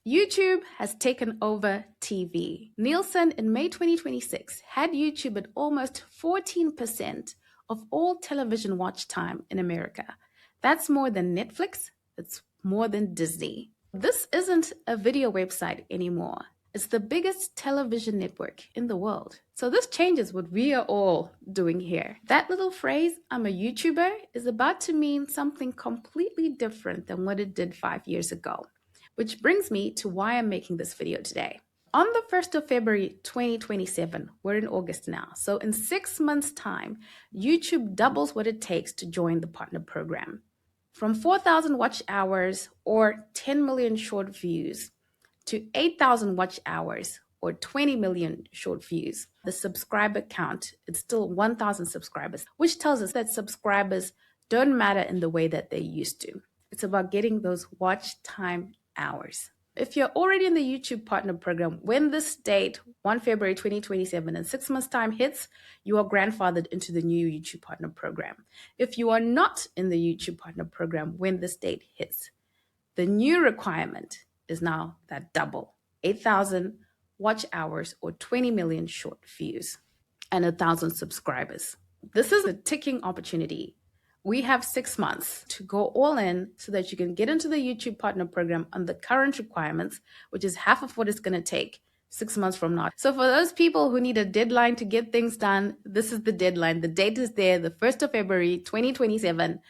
YouTube has taken over TV. Nielsen in May 2026 had YouTube at almost 14% of all television watch time in America. That's more than Netflix, it's more than Disney. This isn't a video website anymore. It's the biggest television network in the world. So this changes what we are all doing here. That little phrase, I'm a YouTuber, is about to mean something completely different than what it did 5 years ago. Which brings me to why I'm making this video today. On the 1st of February 2027, we're in August now, so in 6 months' time, YouTube doubles what it takes to join the partner program. From 4,000 watch hours or 10 million short views to 8,000 watch hours or 20 million short views. The subscriber count, it's still 1,000 subscribers, which tells us that subscribers don't matter in the way that they used to. It's about getting those watch time hours. If you're already in the YouTube Partner Program, when this date, 1 February 2027, and 6 months' time hits, you are grandfathered into the new YouTube Partner Program. If you are not in the YouTube Partner Program when this date hits, the new requirement is now that double, 8,000 watch hours or 20 million short views and 1,000 subscribers. This is a ticking opportunity. We have 6 months to go all in so that you can get into the YouTube Partner Program on the current requirements, which is half of what it's going to take 6 months from now. So for those people who need a deadline to get things done, this is the deadline. The date is there, the 1st of February, 2027.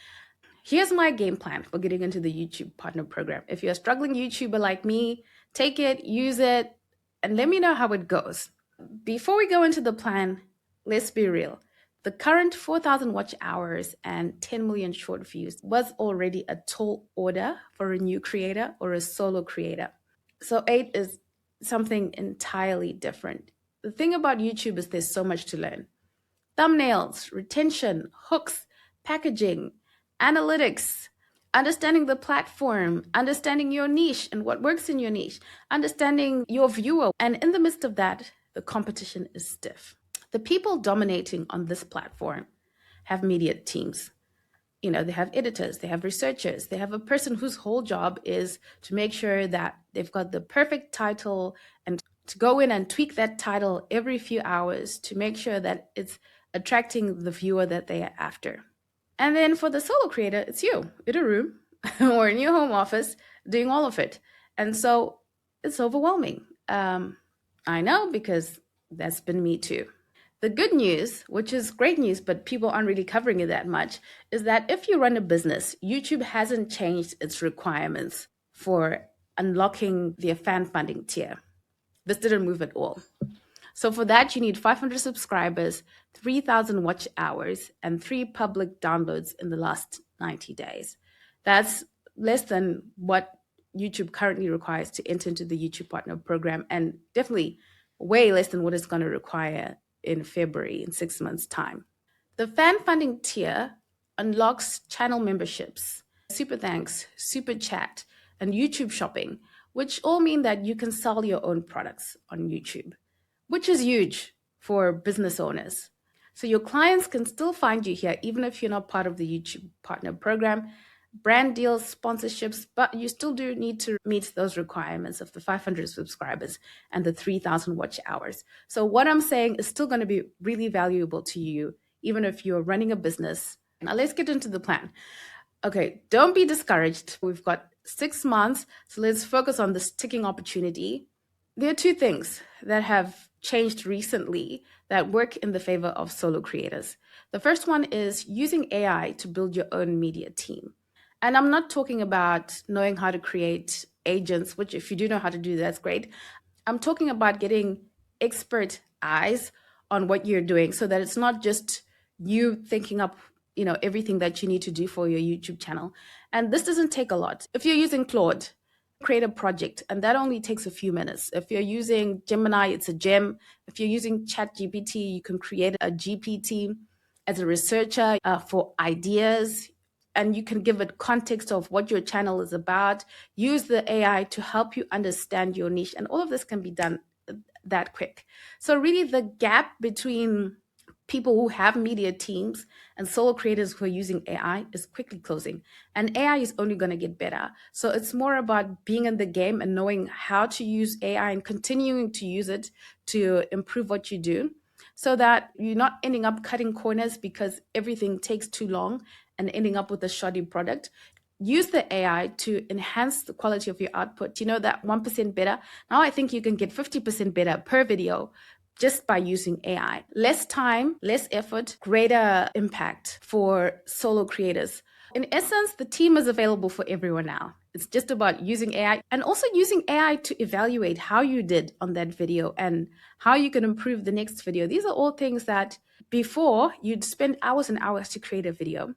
Here's my game plan for getting into the YouTube Partner Program. If you're a struggling YouTuber like me, take it, use it, and let me know how it goes. Before we go into the plan, let's be real. The current 4,000 watch hours and 10 million short views was already a tall order for a new creator or a solo creator. So 8 is something entirely different. The thing about YouTube is there's so much to learn. Thumbnails, retention, hooks, packaging, analytics, understanding the platform, understanding your niche and what works in your niche, understanding your viewer. And in the midst of that, the competition is stiff. The people dominating on this platform have media teams. You know, they have editors, they have researchers, they have a person whose whole job is to make sure that they've got the perfect title and to go in and tweak that title every few hours to make sure that it's attracting the viewer that they are after. And then for the solo creator, it's you in a room or in your home office doing all of it. And so it's overwhelming. I know, because that's been me too. The good news, which is great news, but people aren't really covering it that much, is that if you run a business, YouTube hasn't changed its requirements for unlocking their fan funding tier. This didn't move at all. So for that, you need 500 subscribers, 3,000 watch hours, and 3 public downloads in the last 90 days. That's less than what YouTube currently requires to enter into the YouTube Partner Program, and definitely way less than what it's going to require in February, in 6 months' time. The fan funding tier unlocks channel memberships, super thanks, super chat, and YouTube shopping, which all mean that you can sell your own products on YouTube, which is huge for business owners. So your clients can still find you here, even if you're not part of the YouTube Partner Program, brand deals, sponsorships, but you still do need to meet those requirements of the 500 subscribers and the 3,000 watch hours. So what I'm saying is still going to be really valuable to you, even if you're running a business. Now let's get into the plan. Okay, don't be discouraged. We've got 6 months, so let's focus on this ticking opportunity. There are 2 things that have changed recently that work in the favor of solo creators. The first one is using AI to build your own media team. And I'm not talking about knowing how to create agents, which if you do know how to do, that's great. I'm talking about getting expert eyes on what you're doing so that it's not just you thinking up, everything that you need to do for your YouTube channel. And this doesn't take a lot. If you're using Claude, create a project, and that only takes a few minutes. If you're using Gemini, it's a gem. If you're using ChatGPT, you can create a GPT as a researcher for ideas. And you can give it context of what your channel is about. Use the AI to help you understand your niche. And all of this can be done that quick. So really the gap between people who have media teams and solo creators who are using AI is quickly closing. And AI is only going to get better. So it's more about being in the game and knowing how to use AI and continuing to use it to improve what you do, so that you're not ending up cutting corners because everything takes too long and ending up with a shoddy product. Use the AI to enhance the quality of your output. You know, that 1% better. Now I think you can get 50% better per video just by using AI. Less time, less effort, greater impact for solo creators. In essence, the team is available for everyone now. It's just about using AI and also using AI to evaluate how you did on that video and how you can improve the next video. These are all things that before you'd spend hours and hours to create a video,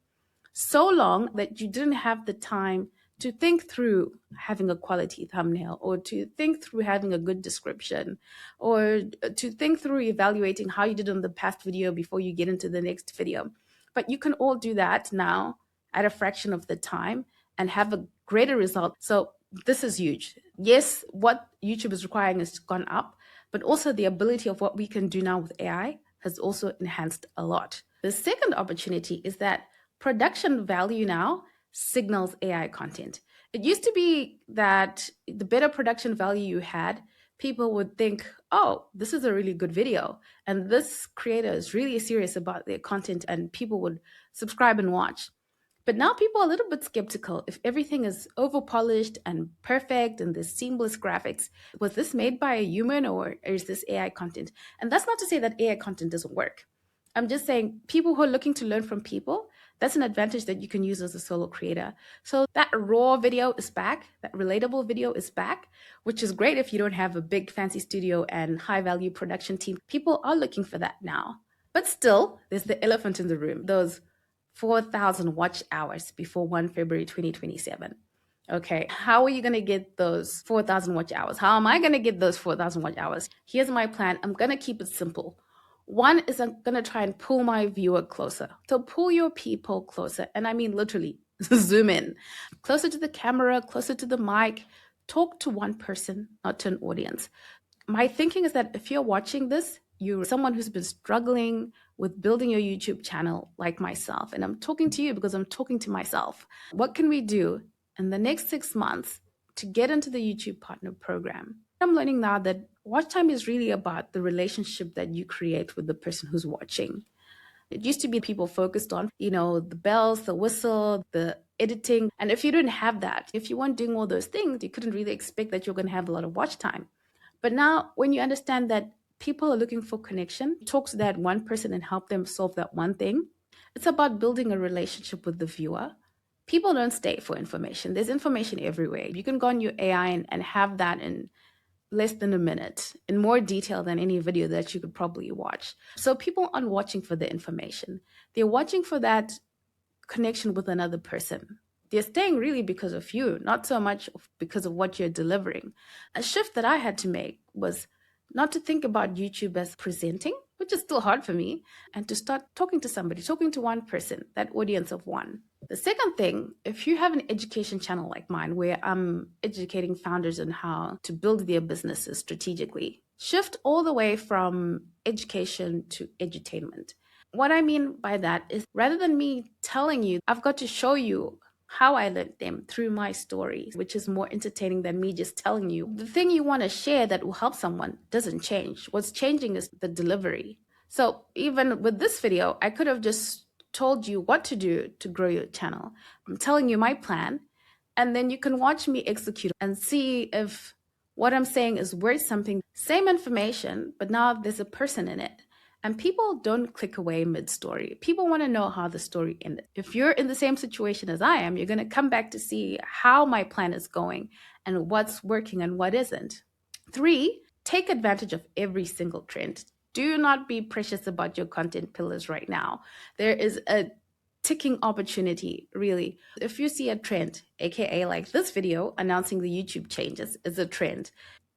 so long that you didn't have the time to think through having a quality thumbnail, or to think through having a good description, or to think through evaluating how you did on the past video before you get into the next video. But you can all do that now at a fraction of the time and have a greater result. So this is huge. Yes, what YouTube is requiring has gone up, but also the ability of what we can do now with AI has also enhanced a lot. The second opportunity is that production value now signals AI content. It used to be that the better production value you had, people would think, oh, this is a really good video, and this creator is really serious about their content, and people would subscribe and watch. But now people are a little bit skeptical if everything is over polished and perfect and there's seamless graphics. Was this made by a human, or is this AI content? And that's not to say that AI content doesn't work. I'm just saying people who are looking to learn from people, that's an advantage that you can use as a solo creator. So that raw video is back, that relatable video is back, which is great if you don't have a big fancy studio and high value production team. People are looking for that now. But still, there's the elephant in the room, those 4,000 watch hours before 1 February 2027. Okay, how are you going to get those 4,000 watch hours? How am I going to get those 4,000 watch hours? Here's my plan. I'm going to keep it simple. One is I'm going to try and pull my viewer closer. So pull your people closer. And I mean literally zoom in, closer to the camera, closer to the mic. Talk to one person, not to an audience. My thinking is that if you're watching this, you're someone who's been struggling with building your YouTube channel like myself. And I'm talking to you because I'm talking to myself. What can we do in the next 6 months to get into the YouTube Partner Program? I'm learning now that watch time is really about the relationship that you create with the person who's watching. It used to be people focused on, the bells, the whistle, the editing. And if you didn't have that, if you weren't doing all those things, you couldn't really expect that you're going to have a lot of watch time. But now when you understand that people are looking for connection, talk to that one person and help them solve that one thing. It's about building a relationship with the viewer. People don't stay for information. There's information everywhere. You can go on your AI and have that in less than a minute, in more detail than any video that you could probably watch. So people aren't watching for the information. They're watching for that connection with another person. They're staying really because of you, not so much because of what you're delivering. A shift that I had to make was not to think about YouTube as presenting, which is still hard for me, and to start talking to somebody, talking to one person, that audience of one. The second thing, if you have an education channel like mine, where I'm educating founders on how to build their businesses strategically, shift all the way from education to edutainment. What I mean by that is, rather than me telling you, I've got to show you how I learned them through my stories, which is more entertaining than me just telling you. The thing you want to share that will help someone doesn't change. What's changing is the delivery. So even with this video, I could have just told you what to do to grow your channel. I'm telling you my plan, and then you can watch me execute and see if what I'm saying is worth something. Same information, but now there's a person in it. And people don't click away mid-story. People want to know how the story ended. If you're in the same situation as I am, you're going to come back to see how my plan is going and what's working and what isn't. 3, take advantage of every single trend. Do not be precious about your content pillars right now. There is a ticking opportunity, really. If you see a trend, aka like this video announcing the YouTube changes is a trend,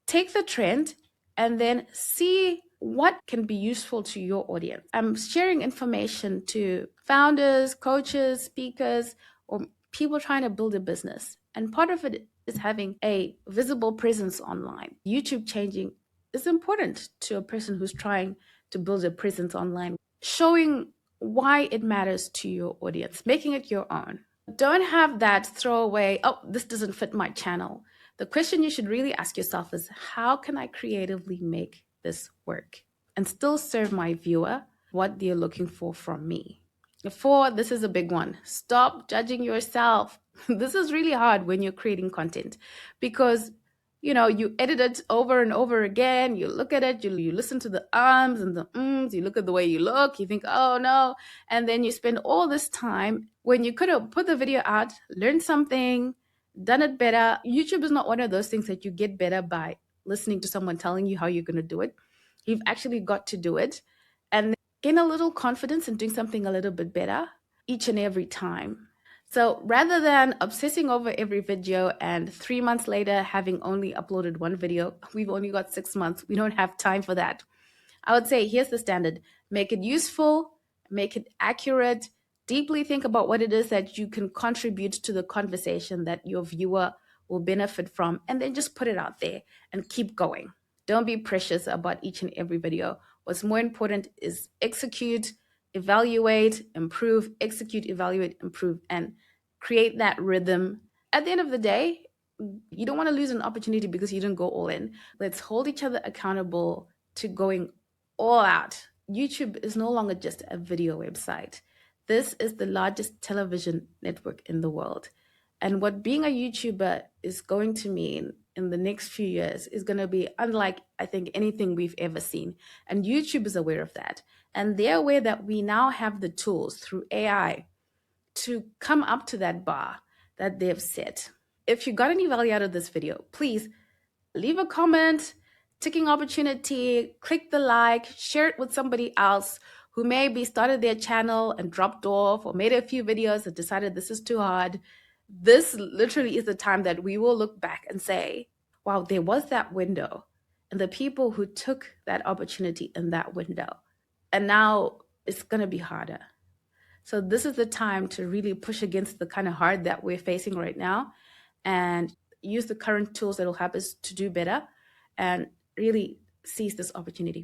take the trend and then see what can be useful to your audience. I'm sharing information to founders, coaches, speakers, or people trying to build a business. And part of it is having a visible presence online. YouTube changing is important to a person who's trying to build a presence online. showing why it matters to your audience, making it your own. Don't have that throwaway, oh, this doesn't fit my channel. The question you should really ask yourself is, how can I creatively make this work and still serve my viewer what they're looking for from me? 4, this is a big one. Stop judging yourself. This is really hard when you're creating content because you edit it over and over again. You look at it, you listen to the ums and the ums, you look at the way you look, you think, oh no. And then you spend all this time when you could have put the video out, learned something, done it better. YouTube is not one of those things that you get better by listening to someone telling you how you're going to do it. You've actually got to do it and gain a little confidence in doing something a little bit better each and every time. So rather than obsessing over every video and 3 months later having only uploaded one video, we've only got 6 months. We don't have time for that. I would say here's the standard. Make it useful, make it accurate, deeply think about what it is that you can contribute to the conversation that your viewer will benefit from, and then just put it out there and keep going. Don't be precious about each and every video. What's more important is execute, evaluate, improve, execute, evaluate, improve, and create that rhythm. At the end of the day, you don't want to lose an opportunity because you didn't go all in. Let's hold each other accountable to going all out. YouTube is no longer just a video website. This is the largest television network in the world. And what being a YouTuber is going to mean in the next few years is going to be unlike, I think, anything we've ever seen. And YouTube is aware of that. And they're aware that we now have the tools through AI to come up to that bar that they've set. If you got any value out of this video, please leave a comment, ticking opportunity, click the like, share it with somebody else who maybe started their channel and dropped off or made a few videos and decided this is too hard. This literally is the time that we will look back and say, wow, there was that window and the people who took that opportunity in that window. And now it's going to be harder. So this is the time to really push against the kind of hard that we're facing right now and use the current tools that will help us to do better and really seize this opportunity.